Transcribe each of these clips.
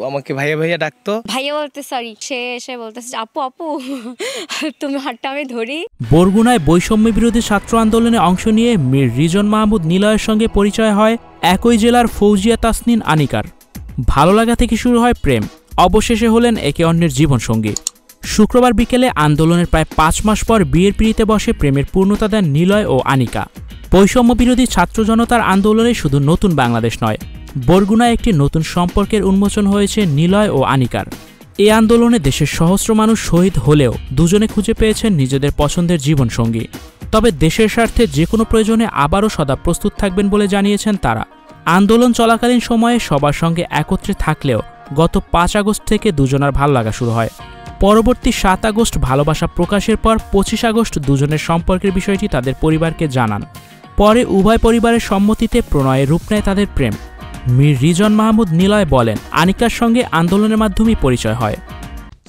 আমাকে ভাইয়া ভাইয়া ডাকতো। ভাইয়া বলতে সরি, সে এসে বলতেছে আপু আপু তুমি হাতটা আমি ধরি। বরগুনায় বৈষম্য বিরোধী ছাত্র আন্দোলনে অংশ নিয়ে মীর রিজন মাহমুদ নিলয়ের সঙ্গে পরিচয় হয় একই জেলার ফৌজিয়া তাসনিন আনিকার। ভালো লাগা থেকে শুরু হয় প্রেম, অবশেষে হলেন একে অন্যের জীবনসঙ্গী। শুক্রবার বিকেলে আন্দোলনের প্রায় 5 মাস পর বিয়ের পিঁড়িতে বসে প্রেমের পূর্ণতা দেন নিলয় ও আনিকা। বৈষম্য বিরোধী ছাত্র জনতার আন্দোলনে শুধু নতুন বাংলাদেশ নয়, বরগুনায় একটি নতুন সম্পর্কের উন্মোচন হয়েছে নিলয় ও আনিকার। এই আন্দোলনে দেশের সহস্র মানুষ শহীদ হলেও দুজনে খুঁজে পেয়েছেন নিজেদের পছন্দের জীবনসঙ্গী। তবে দেশের স্বার্থে যে কোনো প্রয়োজনে আবারও সদা প্রস্তুত থাকবেন বলে জানিয়েছেন তারা। আন্দোলন চলাকালীন সময়ে সবার সঙ্গে একত্রে থাকলেও গত 5 আগস্ট থেকে দুজনের ভালো লাগা শুরু হয়। পরবর্তী 7 আগস্ট ভালোবাসা প্রকাশের পর 25 আগস্ট দুজনের সম্পর্কের বিষয়টি তাদের পরিবারকে জানান। পরে উভয় পরিবারের সম্মতিতে প্রণয়ে রূপ নেয় তাদের প্রেম। মীর রিজন মাহমুদ নিলয় বলেন, আনিকার সঙ্গে আন্দোলনের মাধ্যমেই পরিচয় হয়।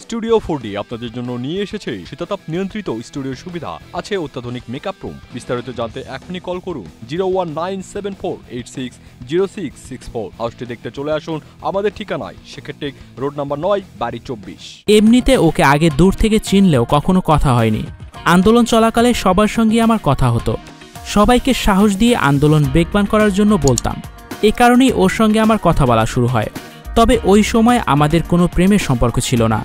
স্টুডিও 4D আপনাদের জন্য নিয়ে এসেছে শীতাতাপ নিয়ন্ত্রিত স্টুডিও সুবিধা, আছে অত্যাধুনিক মেকআপ রুম। বিস্তারিত জানতে এখনই কল করুন 01974860664। হাউসটি দেখতে চলে আসুন আমাদের ঠিকানায় শেখেরটেক রোড নাম্বার 9, বাড়ি 24। এমনিতে ওকে আগে দূর থেকে চিনলেও কখনো কথা হয়নি। আন্দোলন চলাকালে সবার সঙ্গে আমার কথা হতো, সবাইকে সাহস দিয়ে আন্দোলন বেগবান করার জন্য বলতাম। এ কারণেই ওর সঙ্গে আমার কথা বলা শুরু হয়। তবে ওই সময় আমাদের কোনো প্রেমের সম্পর্ক ছিল না।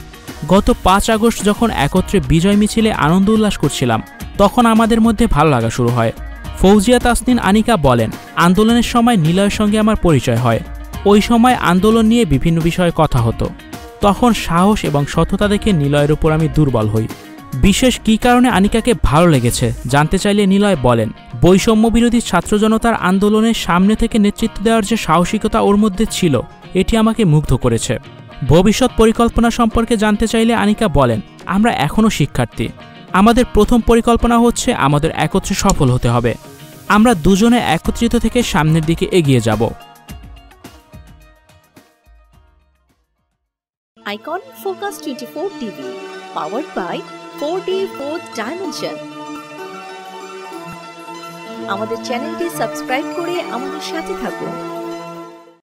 গত 5 আগস্ট যখন একত্রে বিজয় মিছিলে আনন্দ উল্লাস করছিলাম, তখন আমাদের মধ্যে ভালো লাগা শুরু হয়। ফৌজিয়া তাসনিন আনিকা বলেন, আন্দোলনের সময় নিলয়ের সঙ্গে আমার পরিচয় হয়। ওই সময় আন্দোলন নিয়ে বিভিন্ন বিষয়ে কথা হতো। তখন সাহস এবং সততা দেখে নিলয়ের উপর আমি দুর্বল হই। বিশেষ কী কারণে আনিকাকে ভালো লেগেছে জানতে চাইলে নিলয় বলেন, বৈষম্য বিরোধী ছাত্র জনতার আন্দোলনের সামনে থেকে নেতৃত্ব দেওয়ার যে সাহসিকতা ওর মধ্যে ছিল, এটি আমাকে মুগ্ধ করেছে। ভবিষ্যৎ পরিকল্পনা সম্পর্কে জানতে চাইলে আনিকা বলেন, আমরা এখনও শিক্ষার্থী। আমাদের প্রথম পরিকল্পনা হচ্ছে আমাদের একত্রে সফল হতে হবে। আমরা দুজনে একত্রিত থেকে সামনের দিকে এগিয়ে যাব। Icon focus 24 TV, powered by 4D Fourth Dimension। আমাদের চ্যানেলটি সাবস্ক্রাইব করে আমাদের সাথে থাকুন।